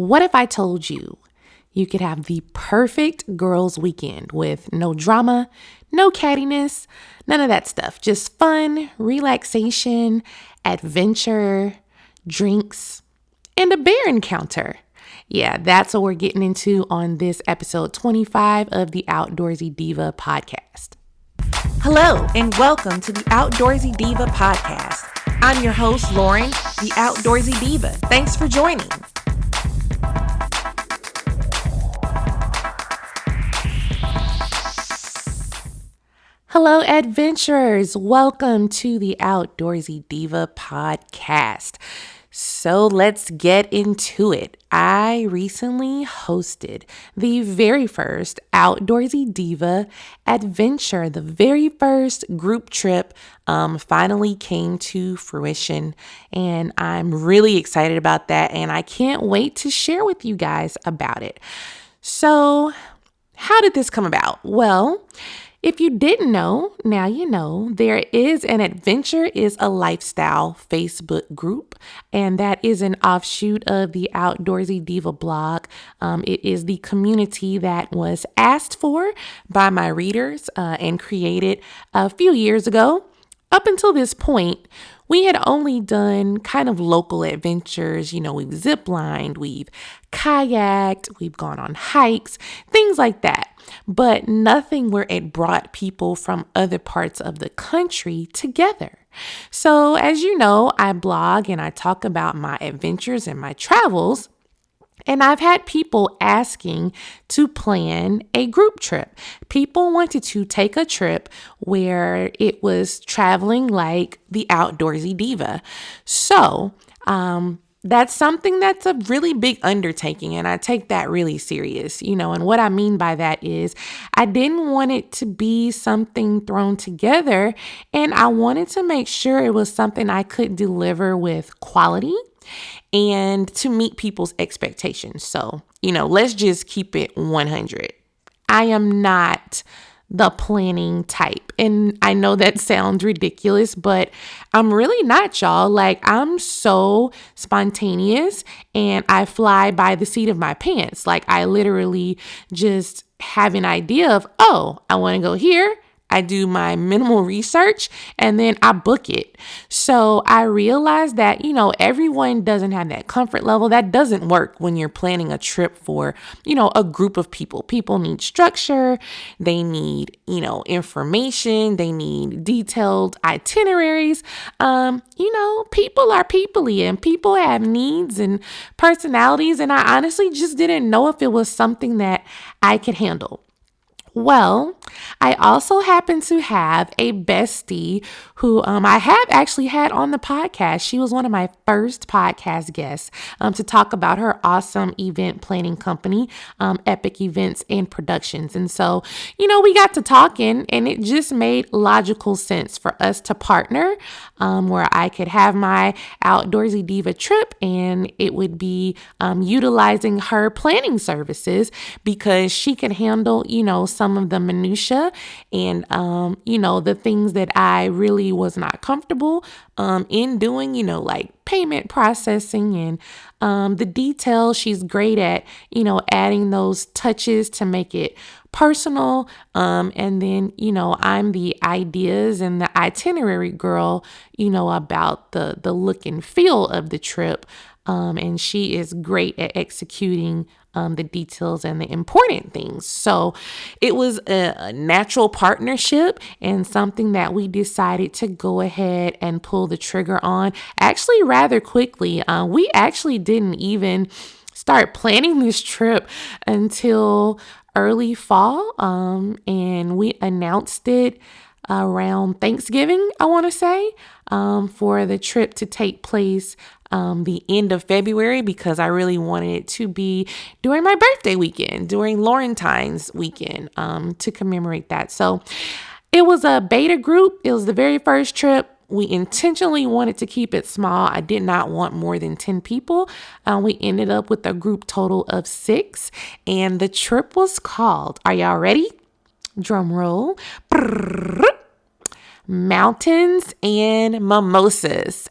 What if I told you you could have the perfect girls' weekend with no drama, no cattiness, none of that stuff, just fun, relaxation, adventure, drinks, and a bear encounter? Yeah, that's what we're getting into on this episode 25 of the Outdoorsy Diva podcast. Hello, and welcome to the Outdoorsy Diva podcast. I'm your host, Lauren, the Outdoorsy Diva. Thanks for joining. Hello, adventurers. Welcome to the Outdoorsy Diva podcast. So let's get into it. I recently hosted the very first Outdoorsy Diva adventure. The very first group trip finally came to fruition, and I'm really excited about that, and I can't wait to share with you guys about it. So, how did this come about? Well, if you didn't know, now you know. There is an Adventure is a Lifestyle Facebook group, and that is an offshoot of the Outdoorsy Diva blog. It is the community that was asked for by my readers and created a few years ago. Up until this point, we had only done kind of local adventures. You know, we've ziplined, we've kayaked, we've gone on hikes, things like that. But nothing where it brought people from other parts of the country together. So as you know, I blog and I talk about my adventures and my travels. And I've had people asking to plan a group trip. People wanted to take a trip where it was traveling like the Outdoorsy Diva. So, that's something that's a really big undertaking, and I take that really serious, and what I mean by that is I didn't want it to be something thrown together, and I wanted to make sure it was something I could deliver with quality and to meet people's expectations. So, let's just keep it 100. I am not the planning type. And I know that sounds ridiculous, but I'm really not, y'all. Like, I'm so spontaneous and I fly by the seat of my pants. Like, I literally just have an idea of, I want to go here. I do my minimal research and then I book it. So I realized that, everyone doesn't have that comfort level. That doesn't work when you're planning a trip for, a group of people. People need structure. They need, information. They need detailed itineraries. People are people-y and people have needs and personalities. And I honestly just didn't know if it was something that I could handle. Well, I also happen to have a bestie who I have actually had on the podcast. She was one of my first podcast guests to talk about her awesome event planning company, Epic Events and Productions. And so, we got to talking and it just made logical sense for us to partner where I could have my Outdoorsy Diva trip and it would be utilizing her planning services because she could handle, some of the minutia and, the things that I really was not comfortable in doing, like payment processing and the details. She's great at, adding those touches to make it personal. And then, I'm the ideas and the itinerary girl, about the look and feel of the trip. And she is great at executing the details and the important things. So it was a natural partnership and something that we decided to go ahead and pull the trigger on actually rather quickly. We actually didn't even start planning this trip until early fall. And we announced it around Thanksgiving, I want to say, for the trip to take place the end of February because I really wanted it to be during my birthday weekend, during Laurentine's weekend, to commemorate that. So it was a beta group. It was the very first trip. We intentionally wanted to keep it small. I did not want more than 10 people. We ended up with a group total of 6, and the trip was called, are y'all ready? Drum roll. Mountains and Mimosas.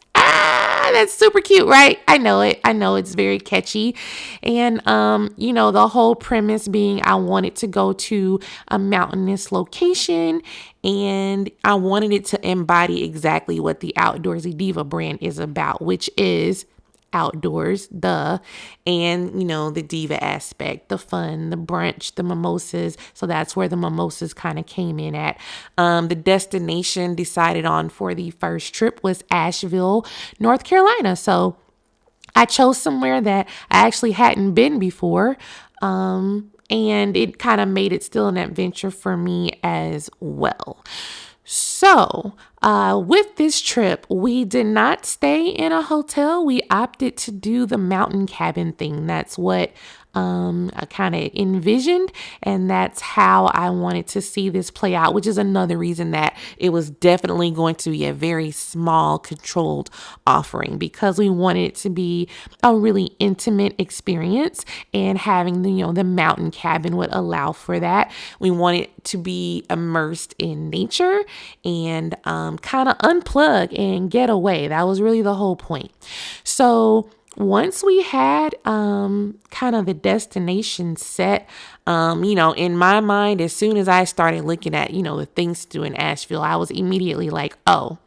That's super cute, right? I know it. I know it's very catchy. And, the whole premise being I wanted to go to a mountainous location and I wanted it to embody exactly what the Outdoorsy Diva brand is about, which is outdoors, and the diva aspect, the fun, the brunch, the mimosas. So that's where the mimosas kind of came in at. The destination decided on for the first trip was Asheville, North Carolina. So I chose somewhere that I actually hadn't been before. And it kind of made it still an adventure for me as well. So, with this trip, we did not stay in a hotel. We opted to do the mountain cabin thing. That's what I kind of envisioned, and that's how I wanted to see this play out, which is another reason that it was definitely going to be a very small, controlled offering, because we wanted it to be a really intimate experience, and having the mountain cabin would allow for that. We wanted to be immersed in nature and kind of unplug and get away. That was really the whole point. So once we had kind of the destination set, in my mind, as soon as I started looking at, the things to do in Asheville, I was immediately like, oh,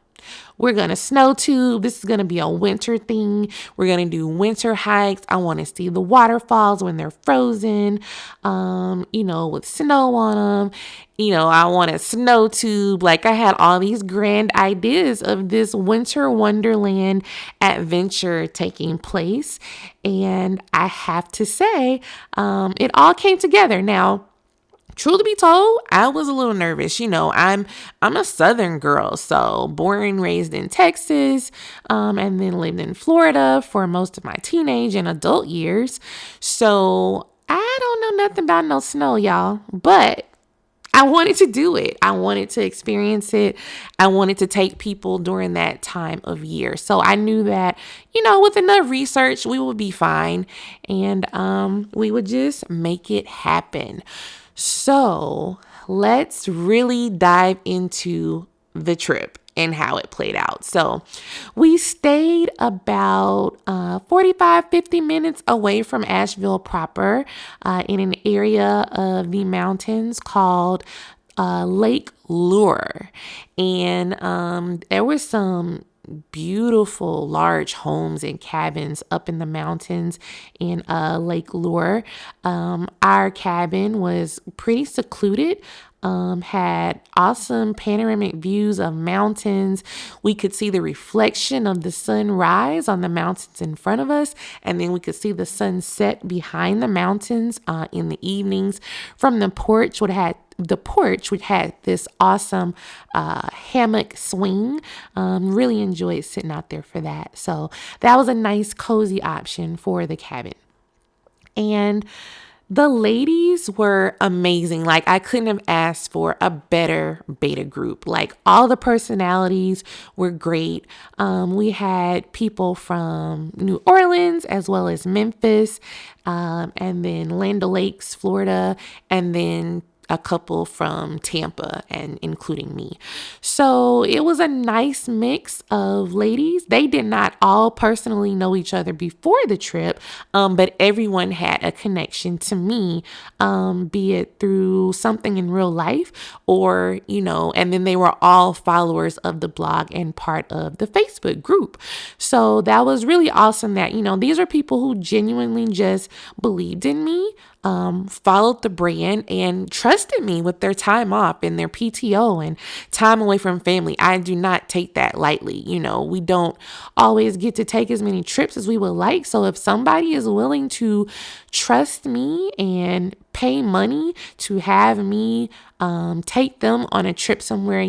we're going to snow tube. This is going to be a winter thing. We're going to do winter hikes. I want to see the waterfalls when they're frozen, with snow on them. I want a snow tube. Like, I had all these grand ideas of this winter wonderland adventure taking place. And I have to say, it all came together. Now, truth to be told, I was a little nervous. I'm a Southern girl, so born and raised in Texas, and then lived in Florida for most of my teenage and adult years. So I don't know nothing about no snow, y'all, but I wanted to do it. I wanted to experience it. I wanted to take people during that time of year. So I knew that, with enough research, we would be fine, and we would just make it happen. So let's really dive into the trip and how it played out. So we stayed about 50 minutes away from Asheville proper, in an area of the mountains called Lake Lure. And there was some beautiful large homes and cabins up in the mountains in Lake Lure. Our cabin was pretty secluded, had awesome panoramic views of mountains. We could see the reflection of the sunrise on the mountains in front of us, and then we could see the sunset behind the mountains in the evenings from the porch, which had this awesome hammock swing. Really enjoyed sitting out there for that. So that was a nice cozy option for the cabin. And the ladies were amazing. Like, I couldn't have asked for a better beta group. Like, all the personalities were great. We had people from New Orleans as well as Memphis, and then Land O'Lakes, Florida, and then a couple from Tampa, and including me. So it was a nice mix of ladies. They did not all personally know each other before the trip, but everyone had a connection to me, be it through something in real life or, and then they were all followers of the blog and part of the Facebook group. So that was really awesome that, these are people who genuinely just believed in me, followed the brand, and trusted me with their time off and their PTO and time away from family. I do not take that lightly. We don't always get to take as many trips as we would like. So if somebody is willing to trust me and pay money to have me take them on a trip somewhere,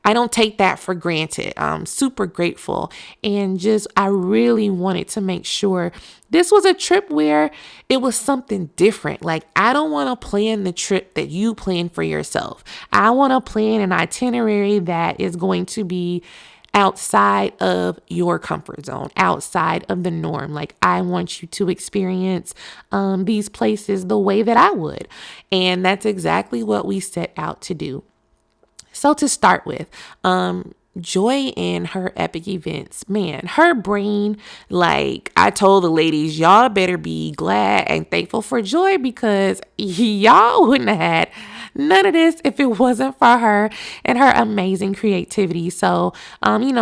I don't take that for granted. I'm super grateful, and I really wanted to make sure this was a trip where it was something different. Like, I don't want to plan the trip that you plan for yourself. I want to plan an itinerary that is going to be outside of your comfort zone, outside of the norm. Like, I want you to experience these places the way that I would. And that's exactly what we set out to do. So to start with, Joy in her epic events, man, her brain, like I told the ladies, y'all better be glad and thankful for Joy because y'all wouldn't have had none of this if it wasn't for her and her amazing creativity. So,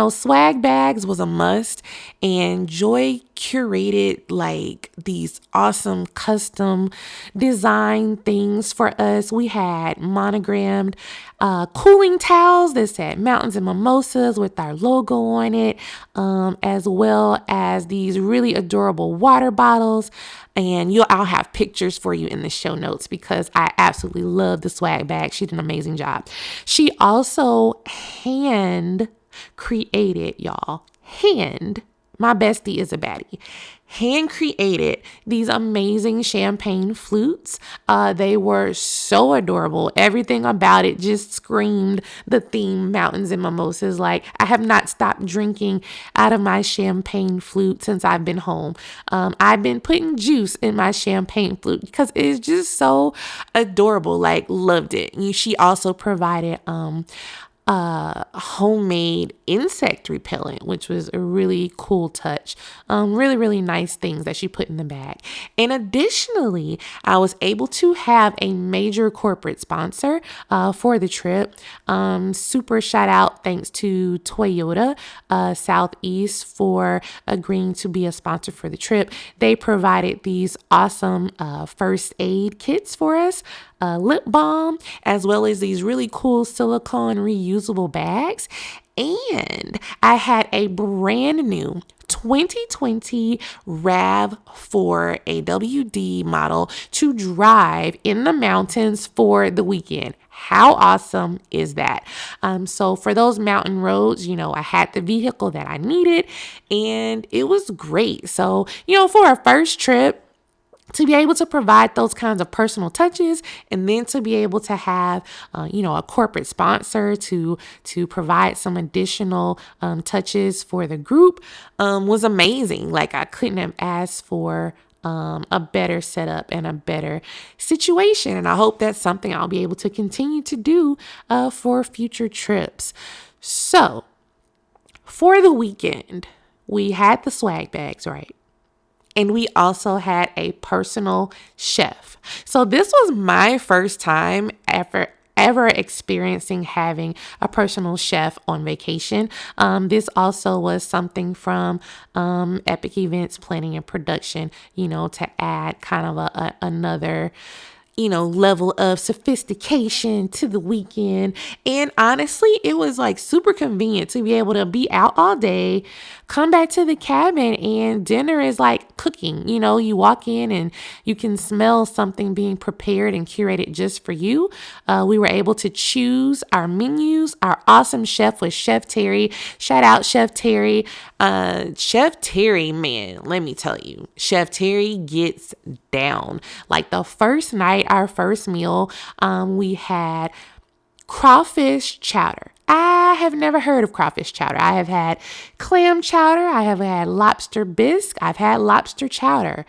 swag bags was a must, and Joy curated like these awesome custom design things for us. We had monogrammed cooling towels that said Mountains and Mimosas with our logo on it, as well as these really adorable water bottles. And I'll have pictures for you in the show notes because I absolutely love the swag bag. She did an amazing job. She also hand created, y'all. My bestie is a baddie. Hand created these amazing champagne flutes. They were so adorable. Everything about it just screamed the theme Mountains and Mimosas. Like, I have not stopped drinking out of my champagne flute since I've been home. I've been putting juice in my champagne flute because it's just so adorable. Like, loved it. She also provided homemade insect repellent, which was a really cool touch. Really, really nice things that she put in the bag. And additionally, I was able to have a major corporate sponsor for the trip. Super shout out thanks to Toyota Southeast for agreeing to be a sponsor for the trip. They provided these awesome first aid kits for us. Lip balm, as well as these really cool silicone reusable bags. And I had a brand new 2020 RAV4 AWD model to drive in the mountains for the weekend. How awesome is that? So for those mountain roads, I had the vehicle that I needed and it was great. So, for our first trip, to be able to provide those kinds of personal touches and then to be able to have, a corporate sponsor to provide some additional touches for the group was amazing. Like, I couldn't have asked for a better setup and a better situation. And I hope that's something I'll be able to continue to do for future trips. So for the weekend, we had the swag bags, right? And we also had a personal chef. So this was my first time ever experiencing having a personal chef on vacation. This also was something from Epic Events Planning and Production, to add kind of another level of sophistication to the weekend. And honestly, it was like super convenient to be able to be out all day, come back to the cabin, and dinner is like cooking. You walk in and you can smell something being prepared and curated just for you. We were able to choose our menus. Our awesome chef was Chef Terry. Shout out Chef Terry. Chef Terry, man, let me tell you, Chef Terry gets down. Like, the first night, our first meal, we had crawfish chowder. I have never heard of crawfish chowder. I have had clam chowder. I have had lobster bisque. I've had lobster chowder.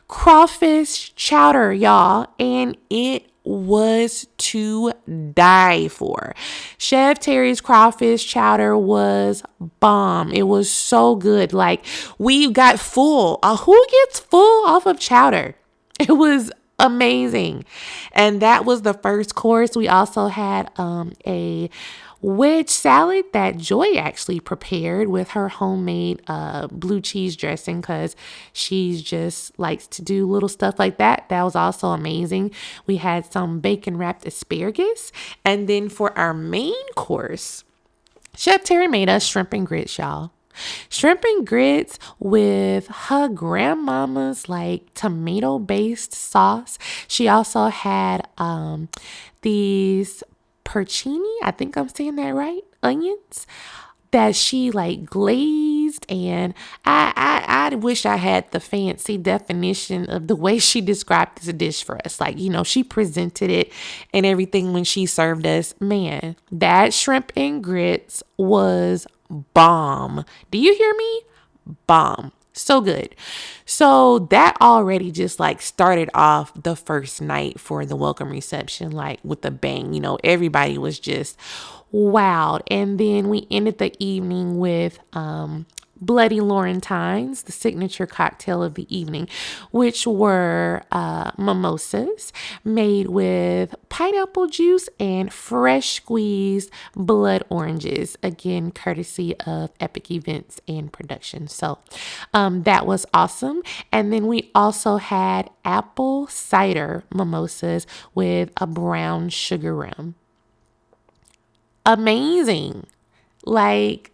Crawfish chowder, y'all. And it was to die for. Chef Terry's crawfish chowder was bomb. It was so good. Like, we got full. Who gets full off of chowder? It was amazing. And that was the first course. We also had a wedge salad that Joy actually prepared with her homemade blue cheese dressing because she just likes to do little stuff like that. That was also amazing. We had some bacon wrapped asparagus. And then for our main course, Chef Terry made us shrimp and grits, y'all. Shrimp and grits with her grandmama's like tomato based sauce. She also had these porcini, I think I'm saying that right, onions that she like glazed, and I wish I had the fancy definition of the way she described this dish for us. Like, she presented it and everything when she served us. Man, that shrimp and grits was bomb. Do you hear me? Bomb. So good. So that already just like started off the first night for the welcome reception, like with a bang. Everybody was just wowed. And then we ended the evening with Bloody Laurentines, the signature cocktail of the evening, which were mimosas made with pineapple juice and fresh squeezed blood oranges, again, courtesy of Epic Events and Production. So that was awesome. And then we also had apple cider mimosas with a brown sugar rim. Amazing. Like,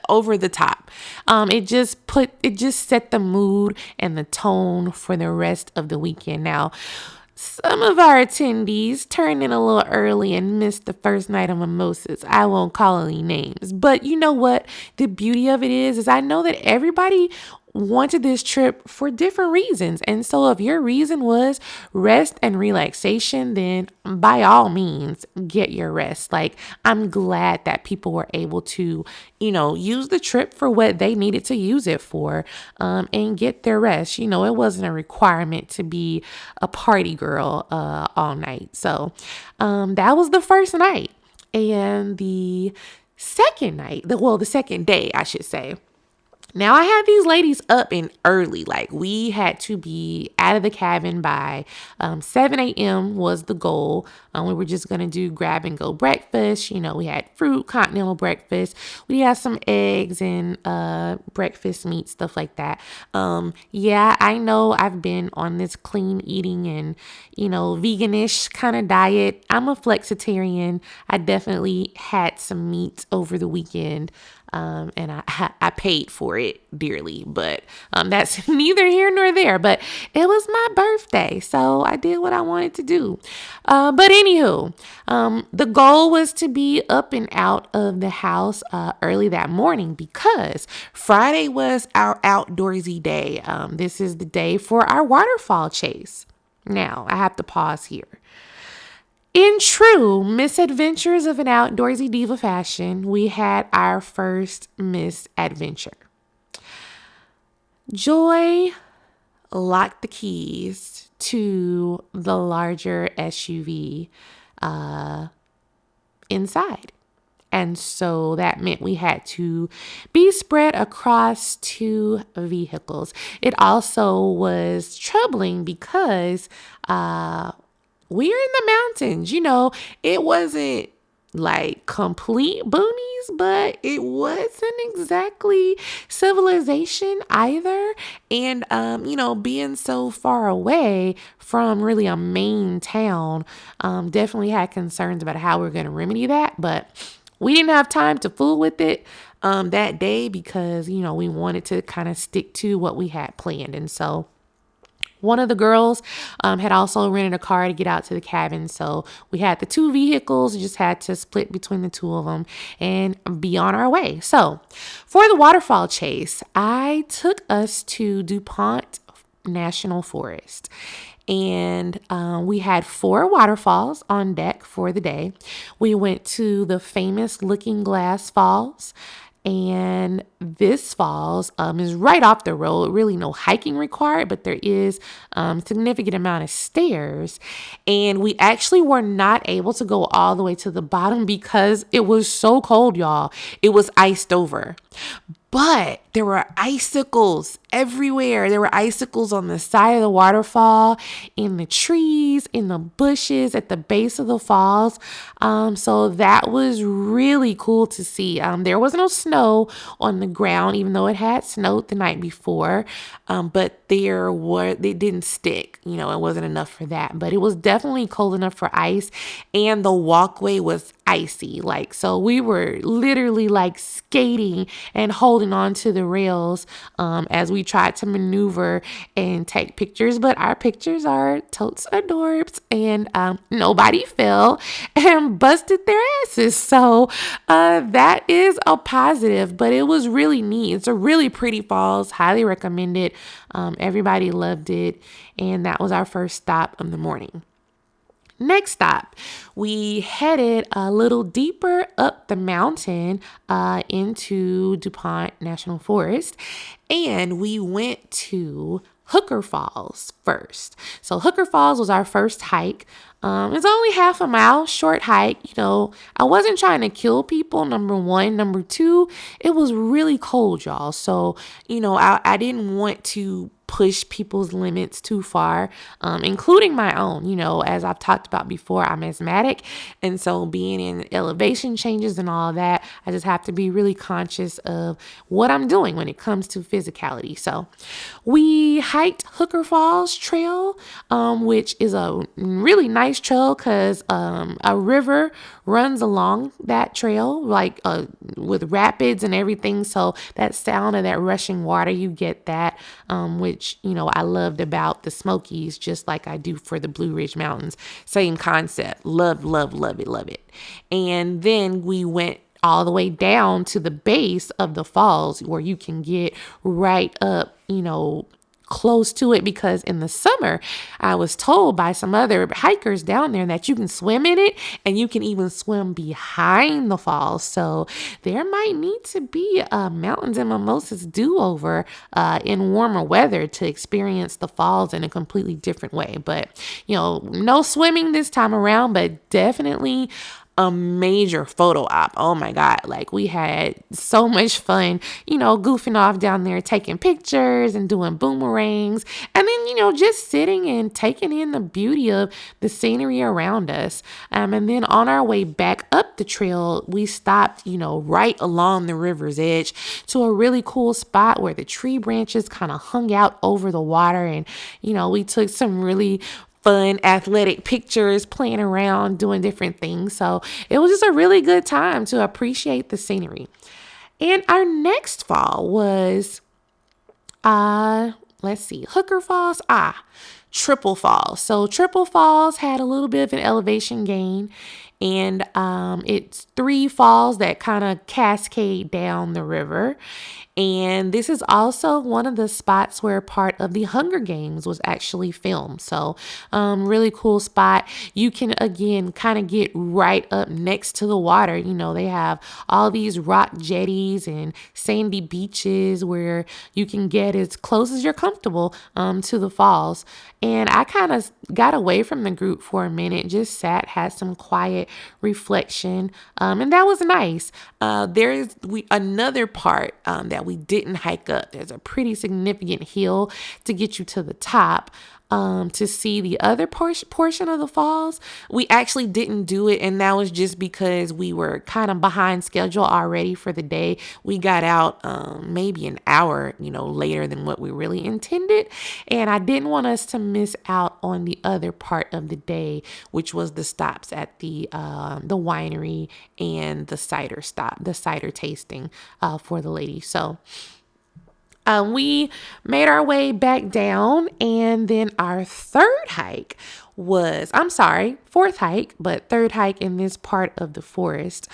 over the top. It just set the mood and the tone for the rest of the weekend. Now, some of our attendees turned in a little early and missed the first night of mimosas. I won't call any names, but you know what? The beauty of it is I know that everybody wanted this trip for different reasons. And so if your reason was rest and relaxation, then by all means, get your rest. Like, I'm glad that people were able to, use the trip for what they needed to use it for, and get their rest. It wasn't a requirement to be a party girl all night. So that was the first night. And the second night, the second day, I should say. Now, I had these ladies up and early. Like, we had to be out of the cabin by 7 a.m. was the goal. We were just going to do grab and go breakfast. We had fruit, continental breakfast. We had some eggs and breakfast meat, stuff like that. Yeah, I know I've been on this clean eating and, veganish kind of diet. I'm a flexitarian. I definitely had some meat over the weekend. And I paid for it dearly, but that's neither here nor there. But it was my birthday, so I did what I wanted to do. But anywho, the goal was to be up and out of the house early that morning because Friday was our outdoorsy day. This is the day for our waterfall chase. Now, I have to pause here. In true misadventures of an outdoorsy diva fashion, we had our first misadventure. Joy locked the keys to the larger SUV inside. And so that meant we had to be spread across two vehicles. It also was troubling because we're in the mountains. It wasn't like complete boonies, but it wasn't exactly civilization either. And, being so far away from really a main town, definitely had concerns about how we're going to remedy that. But we didn't have time to fool with it that day because, we wanted to kind of stick to what we had planned. And so one of the girls had also rented a car to get out to the cabin. So we had the two vehicles, just had to split between the two of them and be on our way. So for the waterfall chase, I took us to DuPont National Forest. And we had 4 waterfalls on deck for the day. We went to the famous Looking Glass Falls. And this falls is right off the road. Really no hiking required, but there is significant amount of stairs. And we actually were not able to go all the way to the bottom because it was so cold, y'all. It was iced over. But there were icicles everywhere. There were icicles on the side of the waterfall, in the trees, in the bushes, at the base of the falls. So that was really cool to see. There was no snow on the ground, even though it had snowed the night before. But it didn't stick. It wasn't enough for that. But it was definitely cold enough for ice. And the walkway was icy. So we were literally skating and holding on to the rails as we tried to maneuver and take pictures. But our pictures are totes adorbs, and nobody fell and busted their asses. So that is a positive, but it was really neat. It's a really pretty falls. Highly recommend it. Everybody loved it. And that was our first stop of the morning. Next stop, we headed a little deeper up the mountain into DuPont National Forest, and we went to Hooker Falls first. So Hooker Falls was our first hike. It's only half a mile, short hike. I wasn't trying to kill people, number one. Number two, it was really cold, y'all. So, I didn't want to push people's limits too far, including my own. As I've talked about before, I'm asthmatic. And so being in elevation changes and all that, I just have to be really conscious of what I'm doing when it comes to physicality. So we hiked Hooker Falls Trail, which is a really nice trail because a river runs along that trail, like with rapids and everything. So that sound of that rushing water, you get that, which, I loved about the Smokies, just like I do for the Blue Ridge Mountains. Same concept. Love, love, love it, love it. And then we went all the way down to the base of the falls where you can get right up, close to it, because in the summer I was told by some other hikers down there that you can swim in it and you can even swim behind the falls. So there might need to be a Mountains and Mimosas do-over in warmer weather to experience the falls in a completely different way. But no swimming this time around, but definitely a major photo op. Oh my God. Like, we had so much fun, goofing off down there, taking pictures and doing boomerangs. And then, just sitting and taking in the beauty of the scenery around us. And then on our way back up the trail, we stopped, right along the river's edge to a really cool spot where the tree branches kind of hung out over the water. And, we took some really fun athletic pictures, playing around, doing different things. So it was just a really good time to appreciate the scenery. And our next fall was, Hooker Falls, Triple Falls. So Triple Falls had a little bit of an elevation gain, and it's 3 falls that kind of cascade down the river. And this is also one of the spots where part of the Hunger Games was actually filmed. So really cool spot. You can, again, kind of get right up next to the water. They have all these rock jetties and sandy beaches where you can get as close as you're comfortable to the falls. And I kind of got away from the group for a minute, just sat, had some quiet reflection, and that was nice. There's another part that we didn't hike up. There's a pretty significant hill to get you to the top. To see the other portion of the falls. We actually didn't do it, and that was just because we were kind of behind schedule already for the day. We got out maybe an hour, later than what we really intended, and I didn't want us to miss out on the other part of the day, which was the stops at the winery and the cider stop, the cider tasting for the ladies. So we made our way back down, and then our fourth hike, but third hike in this part of the forest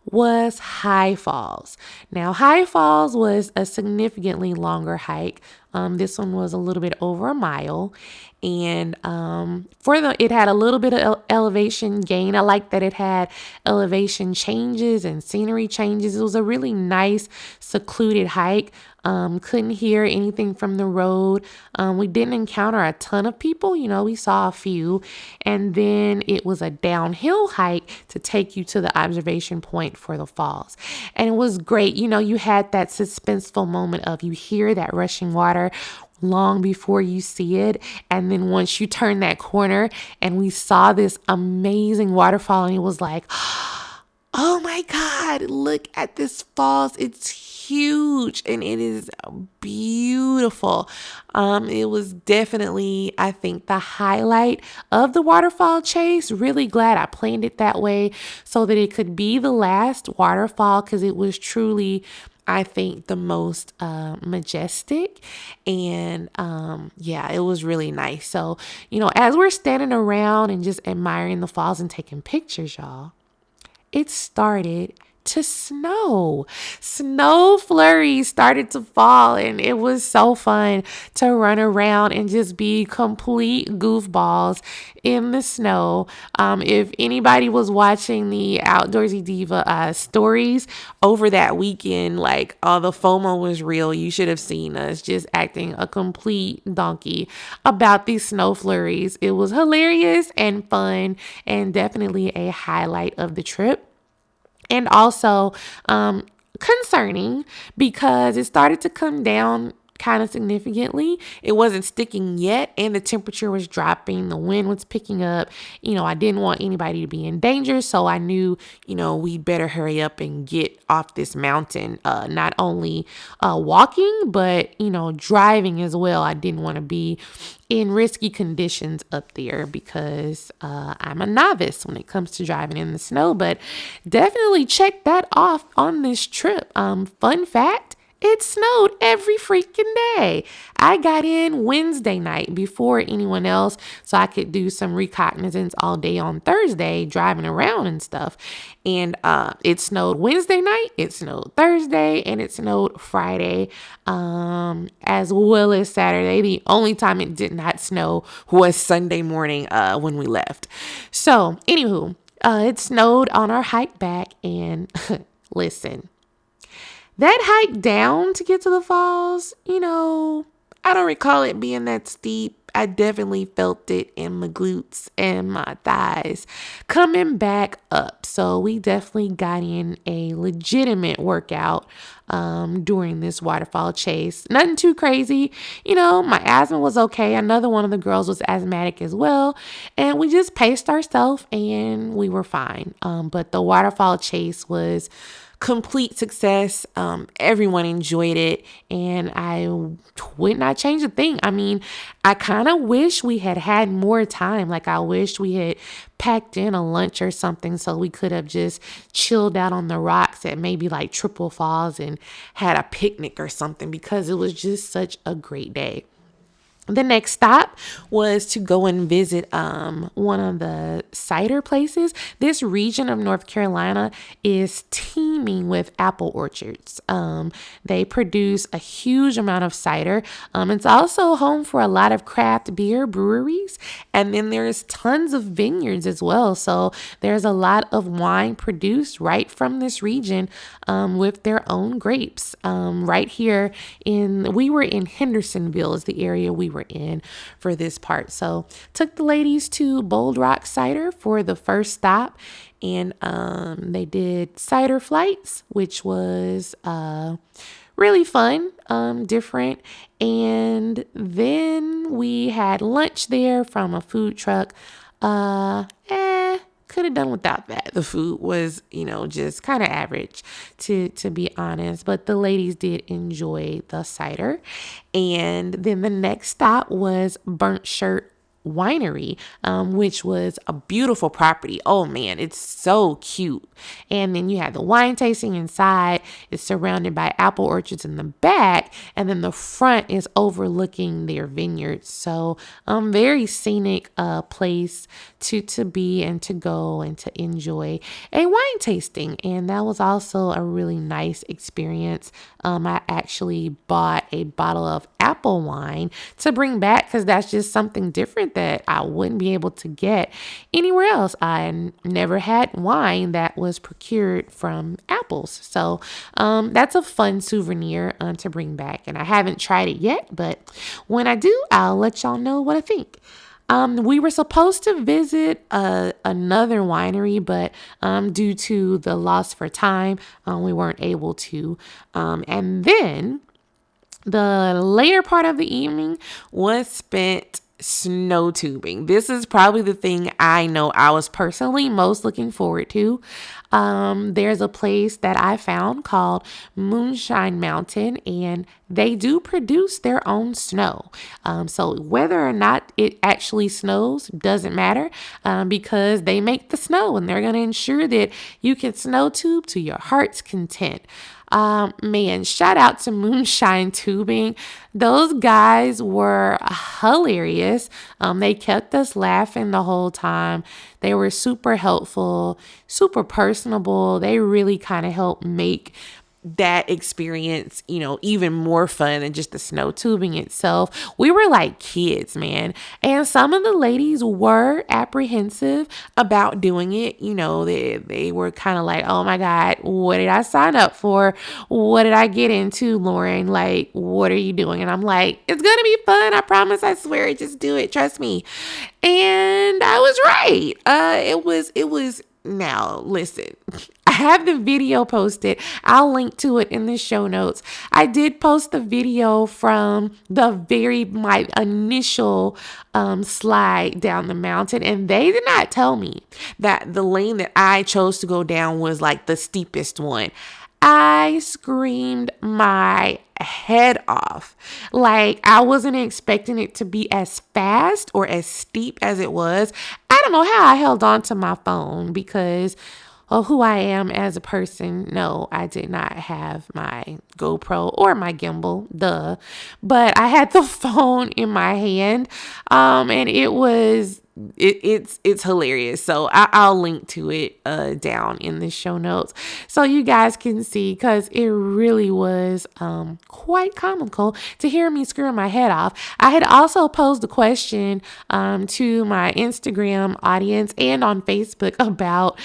was High Falls. Now, High Falls was a significantly longer hike. This one was a little bit over a mile, and it had a little bit of elevation gain. I like that it had elevation changes and scenery changes. It was a really nice, secluded hike. Couldn't hear anything from the road. We didn't encounter a ton of people. We saw a few, and then it was a downhill hike to take you to the observation point for the falls. And it was great. You had that suspenseful moment of, you hear that rushing water long before you see it. And then once you turn that corner and we saw this amazing waterfall, and it was like, oh my God, look at this falls. It's huge and it is beautiful. It was definitely, I think, the highlight of the waterfall chase. Really glad I planned it that way so that it could be the last waterfall, because it was truly, I think, the most majestic. And it was really nice. So, as we're standing around and just admiring the falls and taking pictures, y'all, it started to snow. Snow flurries started to fall, and it was so fun to run around and just be complete goofballs in the snow. If anybody was watching the Outdoorsy Diva stories over that weekend, like all the FOMO was real, you should have seen us just acting a complete donkey about these snow flurries. It was hilarious and fun, and definitely a highlight of the trip. And also concerning because it started to come down kind of significantly. It wasn't sticking yet, and the temperature was dropping. The wind was picking up. I didn't want anybody to be in danger, so I knew, we'd better hurry up and get off this mountain. Not only walking, but, driving as well. I didn't want to be in risky conditions up there because I'm a novice when it comes to driving in the snow, but definitely check that off on this trip. Fun fact, it snowed every freaking day. I got in Wednesday night before anyone else so I could do some reconnaissance all day on Thursday, driving around and stuff. And it snowed Wednesday night, it snowed Thursday, and it snowed Friday, as well as Saturday. The only time it did not snow was Sunday morning when we left. So, anywho, it snowed on our hike back, and listen. That hike down to get to the falls, I don't recall it being that steep. I definitely felt it in my glutes and my thighs coming back up. So we definitely got in a legitimate workout during this waterfall chase. Nothing too crazy. My asthma was okay. Another one of the girls was asthmatic as well. And we just paced ourselves and we were fine. But the waterfall chase was complete success. Everyone enjoyed it, and I would not change a thing. I mean, I kind of wish we had more time. Like, I wish we had packed in a lunch or something so we could have just chilled out on the rocks at maybe like Triple Falls and had a picnic or something, because it was just such a great day. The next stop was to go and visit one of the cider places. This region of North Carolina is teeming with apple orchards. They produce a huge amount of cider. It's also home for a lot of craft beer breweries. And then there's tons of vineyards as well. So there's a lot of wine produced right from this region with their own grapes. Right here we were in Hendersonville is the area we were in for this part. So took the ladies to Bold Rock Cider for the first stop, and they did cider flights, which was really fun, different. And then we had lunch there from a food truck. Could have done without that. The food was, just kind of average to be honest, but the ladies did enjoy the cider. And then the next stop was Burnt Shirt Winery, which was a beautiful property. Oh man, it's so cute. And then you have the wine tasting inside. It's surrounded by apple orchards in the back, and then the front is overlooking their vineyards. So very scenic place to be and to go and to enjoy a wine tasting. And that was also a really nice experience. I actually bought a bottle of apple wine to bring back because that's just something different that I wouldn't be able to get anywhere else. I never had wine that was procured from apples. So that's a fun souvenir to bring back. And I haven't tried it yet, but when I do, I'll let y'all know what I think. We were supposed to visit another winery, but due to the loss for time, we weren't able to. And then the later part of the evening was spent snow tubing. This is probably the thing I know I was personally most looking forward to. There's a place that I found called Moonshine Mountain, and they do produce their own snow. So whether or not it actually snows doesn't matter because they make the snow, and they're going to ensure that you can snow tube to your heart's content. Man, shout out to Moonshine Tubing. Those guys were hilarious. They kept us laughing the whole time. They were super helpful, super personable. They really kind of helped make that experience, even more fun than just the snow tubing itself. We were like kids, man. And some of the ladies were apprehensive about doing it. They were kind of like, oh my God, what did I sign up for? What did I get into, Lauren? Like, what are you doing? And I'm like, it's going to be fun. I promise. I swear. Just do it. Trust me. And I was right. It was now, listen, I have the video posted. I'll link to it in the show notes. I did post the video from my initial slide down the mountain, and they did not tell me that the lane that I chose to go down was like the steepest one. I screamed my head off. Like, I wasn't expecting it to be as fast or as steep as it was. I don't know how I held on to my phone because of who I am as a person. No, I did not have my GoPro or my gimbal, but I had the phone in my hand, and it's hilarious. So I'll link to it down in the show notes so you guys can see, because it really was quite comical to hear me scream my head off. I had also posed a question to my Instagram audience and on Facebook about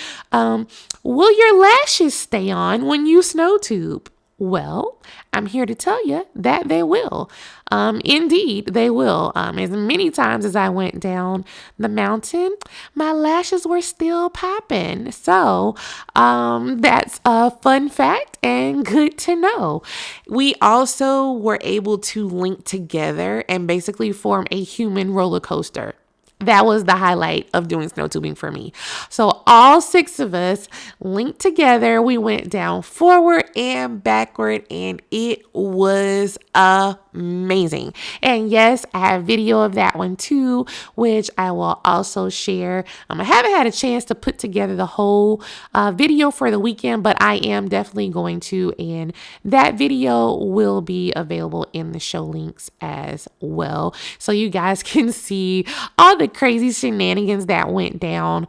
will your lashes stay on when you snow tube? Well, I'm here to tell you that they will. Indeed, they will. As many times as I went down the mountain, my lashes were still popping. So that's a fun fact and good to know. We also were able to link together and basically form a human roller coaster. That was the highlight of doing snow tubing for me. So all 6 of us linked together. We went down forward and backward, and it was amazing. And yes, I have video of that one too, which I will also share. I haven't had a chance to put together the whole video for the weekend, but I am definitely going to, and that video will be available in the show links as well, so you guys can see all the crazy shenanigans that went down,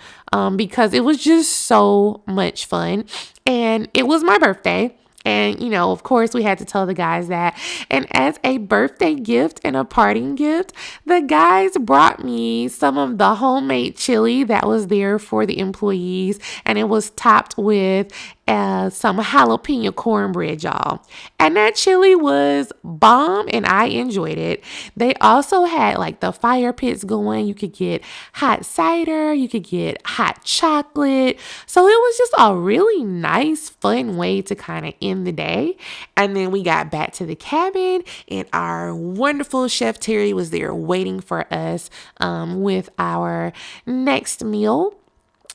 because it was just so much fun. And it was my birthday. And, of course, we had to tell the guys that. And as a birthday gift and a parting gift, the guys brought me some of the homemade chili that was there for the employees. And it was topped with some jalapeno cornbread, y'all. And that chili was bomb, and I enjoyed it. They also had like the fire pits going. You could get hot cider. You could get hot chocolate. So it was just a really nice, fun way to kind of end the day. And then we got back to the cabin, and our wonderful Chef Terry was there waiting for us with our next meal.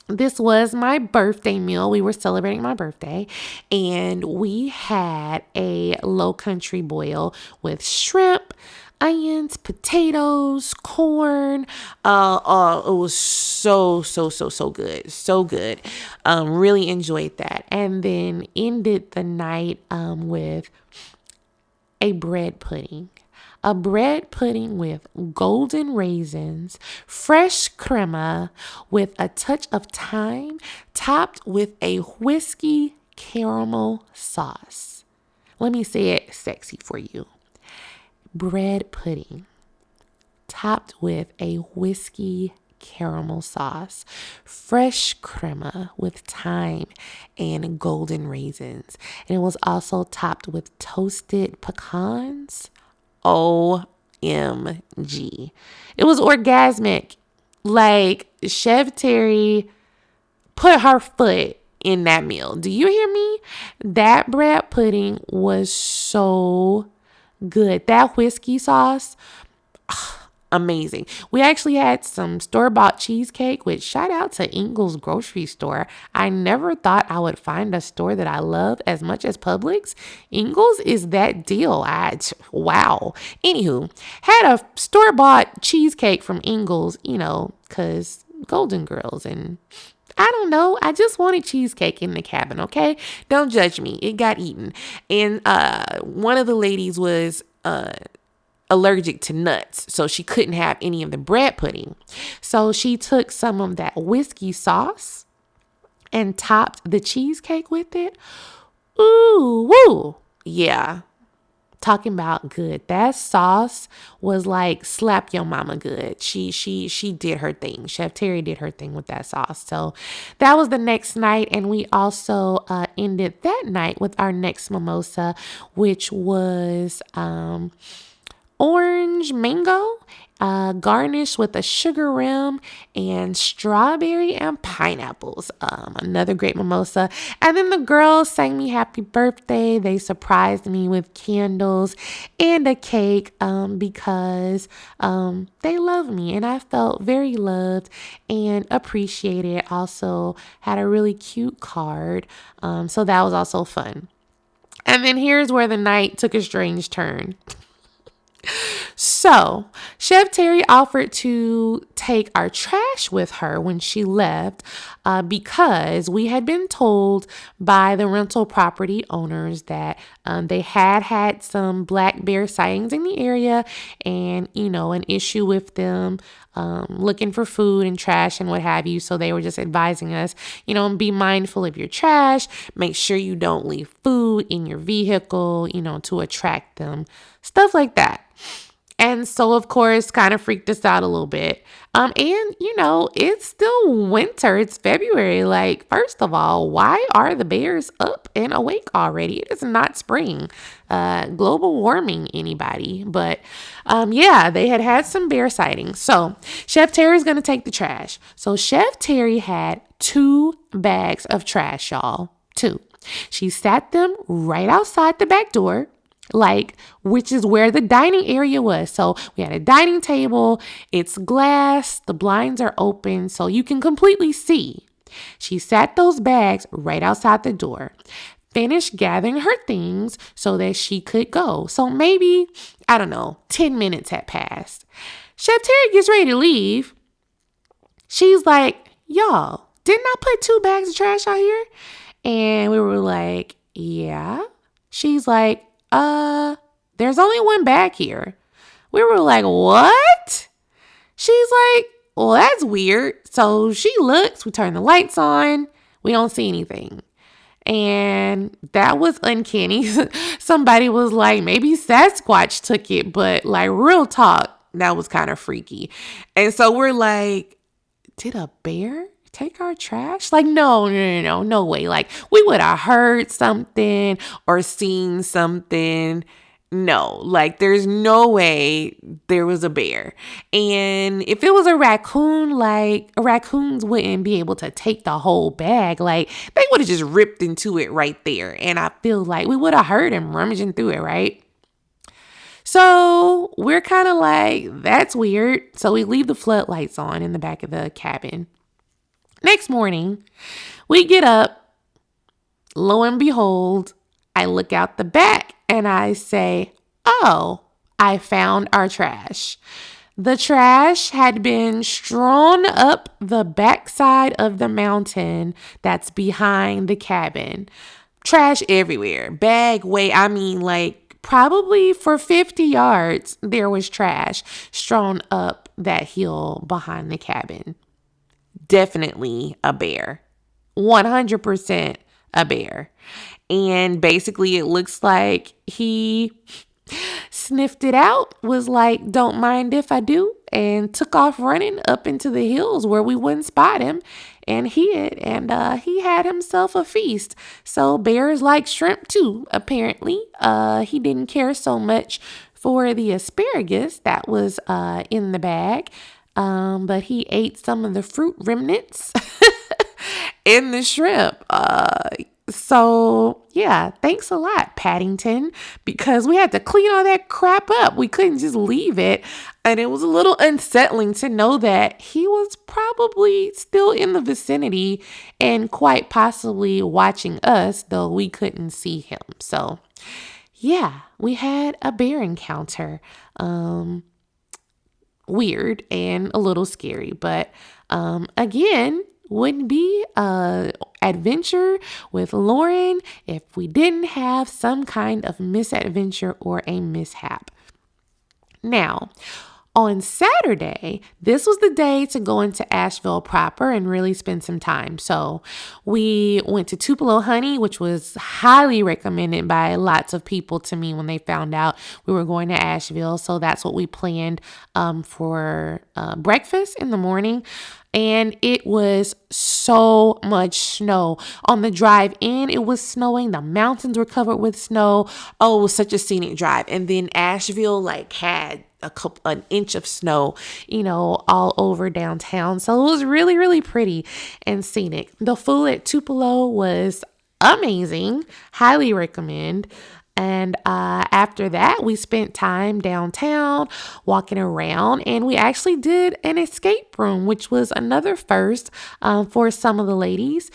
This was my birthday meal. We were celebrating my birthday, and we had a low country boil with shrimp, onions, potatoes, corn. It was so good. So good. Really enjoyed that. And then ended the night with a bread pudding. A bread pudding with golden raisins, fresh crema with a touch of thyme, topped with a whiskey caramel sauce. Let me say it sexy for you. Bread pudding topped with a whiskey caramel sauce, fresh crema with thyme and golden raisins. And it was also topped with toasted pecans. OMG. It was orgasmic. Like, Chef Terry put her foot in that meal. Do you hear me? That bread pudding was so good. That whiskey sauce, amazing. We actually had some store-bought cheesecake, which shout out to Ingles grocery store. I never thought I would find a store that I love as much as Publix. Ingles is that deal. Wow. Anywho, had a store-bought cheesecake from Ingles, because Golden Girls, and I don't know. I just wanted cheesecake in the cabin, okay? Don't judge me. It got eaten. And one of the ladies was allergic to nuts, so she couldn't have any of the bread pudding. So she took some of that whiskey sauce and topped the cheesecake with it. Ooh, woo. Yeah. Talking about good. That sauce was like slap your mama good. She did her thing. Chef Terry did her thing with that sauce. So that was the next night, and we also ended that night with our next mimosa, which was orange mango, garnished with a sugar rim and strawberry and pineapples. Another great mimosa. And then the girls sang me happy birthday. They surprised me with candles and a cake because they love me, and I felt very loved and appreciated. Also had a really cute card. So that was also fun. And then here's where the night took a strange turn. So, Chef Terry offered to take our trash with her when she left because we had been told by the rental property owners that they had some black bear sightings in the area, and, an issue with them looking for food and trash and what have you. So they were just advising us, be mindful of your trash. Make sure you don't leave food in your vehicle, to attract them. Stuff like that. And so, of course, kind of freaked us out a little bit. And, it's still winter. It's February. Like, first of all, why are the bears up and awake already? It is not spring. Global warming, anybody. But, they had some bear sightings. So, Chef Terry's going to take the trash. So, Chef Terry had 2 bags of trash, y'all. 2. She sat them right outside the back door, which is where the dining area was. So we had a dining table, it's glass, the blinds are open, so you can completely see. She sat those bags right outside the door, finished gathering her things so that she could go. So maybe, 10 minutes had passed. Chef Terry gets ready to leave. She's like, y'all, didn't I put 2 bags of trash out here? And we were like, yeah. She's like, there's only 1 bag here. We were like, what? She's like, well, that's weird. So she looks, we turn the lights on, we don't see anything. And that was uncanny. Somebody was like, maybe Sasquatch took it, but real talk, that was kind of freaky. And so we're like, did a bear take our trash? No way. We would have heard something or seen something. No, there's no way there was a bear. And if it was a raccoon, raccoons wouldn't be able to take the whole bag. They would have just ripped into it right there. And I feel like we would have heard him rummaging through it, right? So we're kind of like, that's weird. So we leave the floodlights on in the back of the cabin. Next morning, we get up. Lo and behold, I look out the back and I say, oh, I found our trash. The trash had been strewn up the backside of the mountain that's behind the cabin. Trash everywhere. Bag weight, probably for 50 yards, there was trash strewn up that hill behind the cabin. Definitely a bear. 100% a bear. And basically it looks like he sniffed it out, was like, don't mind if I do, and took off running up into the hills where we wouldn't spot him and hid. And he had himself a feast. So bears like shrimp too, apparently. He didn't care so much for the asparagus that was in the bag. But he ate some of the fruit remnants in the shrimp. So yeah, thanks a lot, Paddington, because we had to clean all that crap up. We couldn't just leave it. And it was a little unsettling to know that he was probably still in the vicinity and quite possibly watching us, though we couldn't see him. So yeah, we had a bear encounter. Weird and a little scary, but again, wouldn't be a adventure with Lauren if we didn't have some kind of misadventure or a mishap. Now, on Saturday, this was the day to go into Asheville proper and really spend some time. So we went to Tupelo Honey, which was highly recommended by lots of people to me when they found out we were going to Asheville. So that's what we planned for breakfast in the morning. And it was so much snow. On the drive in, it was snowing. The mountains were covered with snow. Oh, it was such a scenic drive. And then Asheville had an inch of snow, all over downtown. So it was really, really pretty and scenic. The food at Tupelo was amazing. Highly recommend. And after that, we spent time downtown walking around, and we actually did an escape room, which was another first for some of the ladies.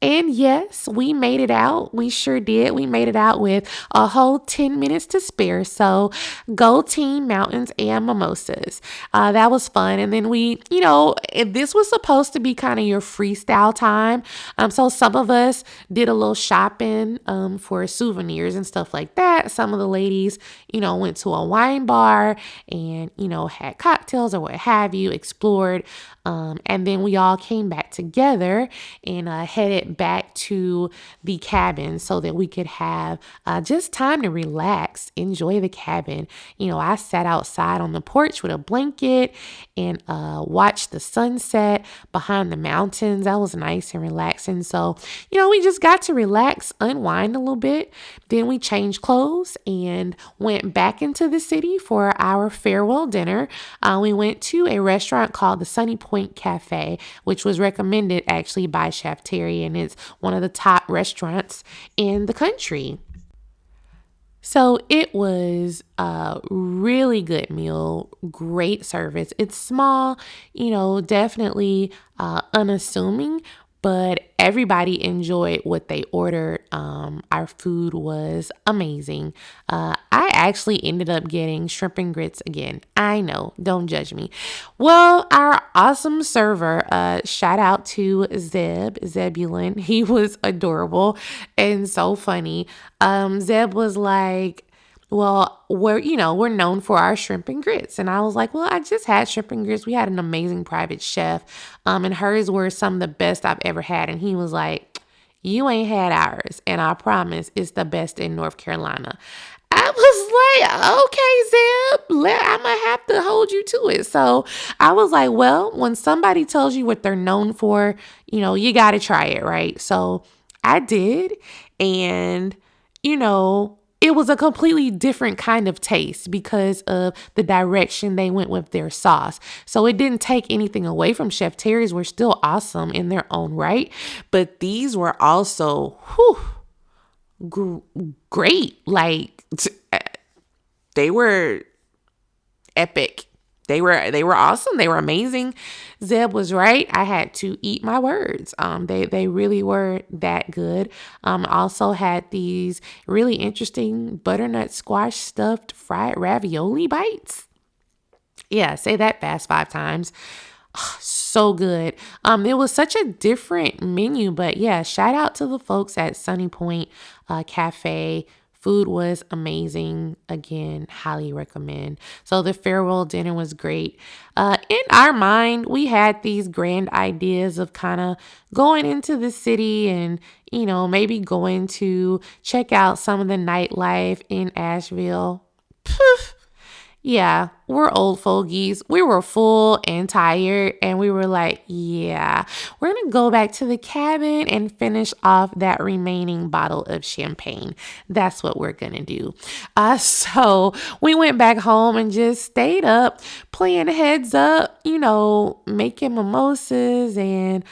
And yes, we made it out. We sure did. We made it out with a whole 10 minutes to spare. So go team Mountains and Mimosas. That was fun. And then we, this was supposed to be kind of your freestyle time. So some of us did a little shopping for souvenirs and stuff like that. Some of the ladies, went to a wine bar and, had cocktails or what have you, explored. And then we all came back together and headed back to the cabin so that we could have just time to relax, enjoy the cabin. I sat outside on the porch with a blanket and watched the sunset behind the mountains. That was nice and relaxing. So, we just got to relax, unwind a little bit. Then we changed clothes and went back into the city for our farewell dinner. We went to a restaurant called the Sunny Point Cafe, which was recommended actually by Chef Terry, and it's one of the top restaurants in the country. So it was a really good meal, great service. It's small, definitely unassuming, but everybody enjoyed what they ordered. Our food was amazing. I actually ended up getting shrimp and grits again. I know, don't judge me. Well, our awesome server, shout out to Zebulon. He was adorable and so funny. Zeb was like, well, we're known for our shrimp and grits. And I was like, well, I just had shrimp and grits. We had an amazing private chef. And hers were some of the best I've ever had. And he was like, you ain't had ours. And I promise it's the best in North Carolina. I was like, okay, Zeb, I'm going to have to hold you to it. So I was like, well, when somebody tells you what they're known for, you got to try it, right? So I did. And, it was a completely different kind of taste because of the direction they went with their sauce. So it didn't take anything away from Chef Terry's. Were still awesome in their own right. But these were also great. They were epic. They were awesome. They were amazing. Zeb was right. I had to eat my words. They really were that good. Also had these really interesting butternut squash stuffed fried ravioli bites. Yeah, say that fast 5 times. So good. It was such a different menu, but yeah, shout out to the folks at Sunny Point Cafe. Food was amazing. Again, highly recommend. So the farewell dinner was great. In our mind, we had these grand ideas of kind of going into the city and, maybe going to check out some of the nightlife in Asheville. Poof. Yeah, we're old fogies. We were full and tired, and we were like, yeah, we're going to go back to the cabin and finish off that remaining bottle of champagne. That's what we're going to do. So we went back home and just stayed up, playing heads up, making mimosas and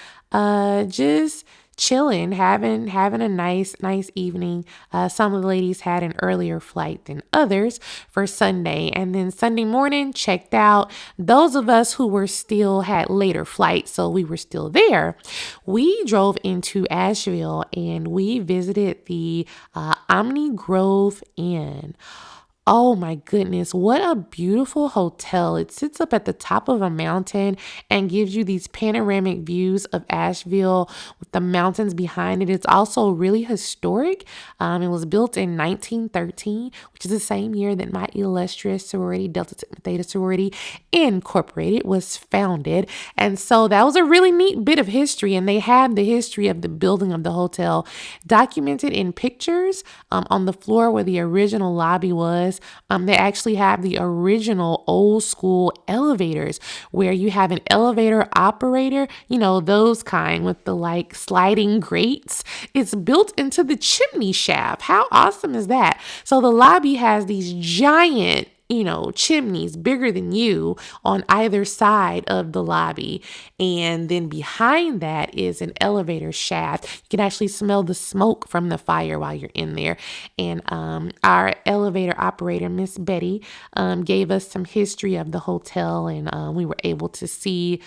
just chilling, having a nice evening. Some of the ladies had an earlier flight than others for Sunday, and then Sunday morning checked out. Those of us who were still had later flights, so we were still there. We drove into Asheville and we visited the Omni Grove Inn. Oh my goodness, what a beautiful hotel. It sits up at the top of a mountain and gives you these panoramic views of Asheville with the mountains behind it. It's also really historic. It was built in 1913, which is the same year that my illustrious sorority, Delta Sigma Theta Sorority Incorporated, was founded. And so that was a really neat bit of history. And they have the history of the building of the hotel documented in pictures on the floor where the original lobby was. They actually have the original old school elevators where you have an elevator operator, those kind with the like sliding grates. It's built into the chimney shaft. How awesome is that? So the lobby has these giant chimneys bigger than you on either side of the lobby. And then behind that is an elevator shaft. You can actually smell the smoke from the fire while you're in there. And our elevator operator, Miss Betty, gave us some history of the hotel, and we were able to see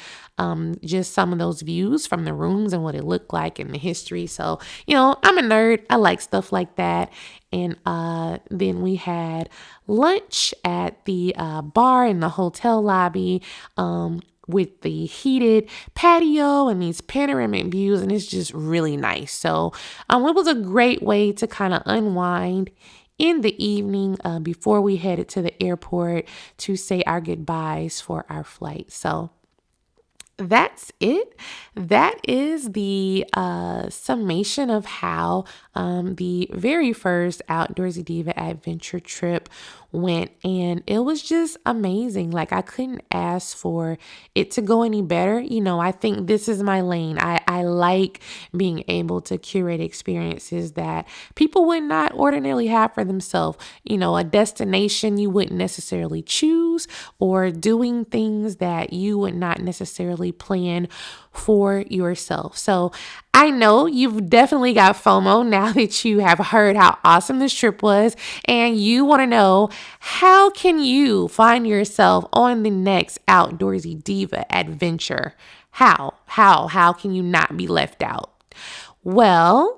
just some of those views from the rooms and what it looked like and the history. So, I'm a nerd. I like stuff like that. And then we had lunch at the bar in the hotel lobby with the heated patio and these panoramic views. And it's just really nice. So it was a great way to kind of unwind in the evening before we headed to the airport to say our goodbyes for our flight. So that's it. That is the summation of how the very first Outdoorsy Diva adventure trip went, and it was just amazing. Like, I couldn't ask for it to go any better. I think this is my lane. I like being able to curate experiences that people would not ordinarily have for themselves. A destination you wouldn't necessarily choose, or doing things that you would not necessarily plan for yourself. So I know you've definitely got FOMO now that you have heard how awesome this trip was, and you want to know, how can you find yourself on the next Outdoorsy Diva adventure? How can you not be left out? Well,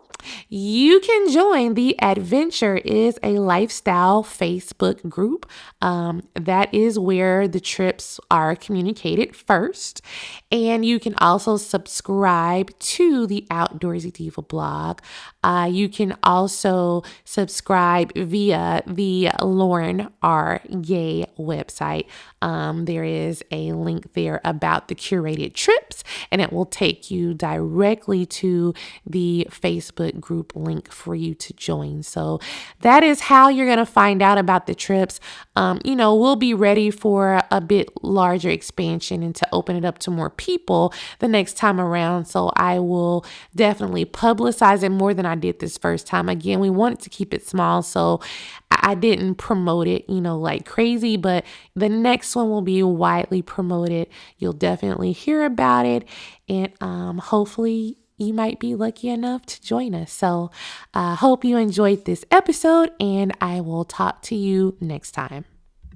you can join the Adventure is a Lifestyle Facebook group. That is where the trips are communicated first. And you can also subscribe to the Outdoorsy Diva blog. You can also subscribe via the Lauren R. Gay website. There is a link there about the curated trips, and it will take you directly to the Facebook group link for you to join. So that is how you're going to find out about the trips. We'll be ready for a bit larger expansion and to open it up to more people the next time around. So I will definitely publicize it more than I did this first time. Again, we wanted to keep it small, so I didn't promote it, like crazy, but the next one will be widely promoted. You'll definitely hear about it, and hopefully you might be lucky enough to join us. So I hope you enjoyed this episode, and I will talk to you next time.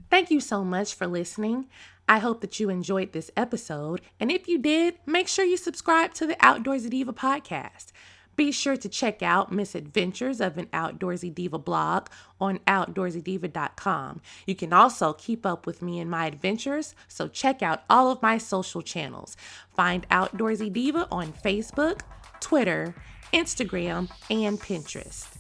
Thank you so much for listening. I hope that you enjoyed this episode, and if you did, make sure you subscribe to the Outdoorsy Diva podcast. Be sure to check out Misadventures of an Outdoorsy Diva blog on OutdoorsYDiva.com. You can also keep up with me and my adventures, so check out all of my social channels. Find Outdoorsy Diva on Facebook, Twitter, Instagram, and Pinterest.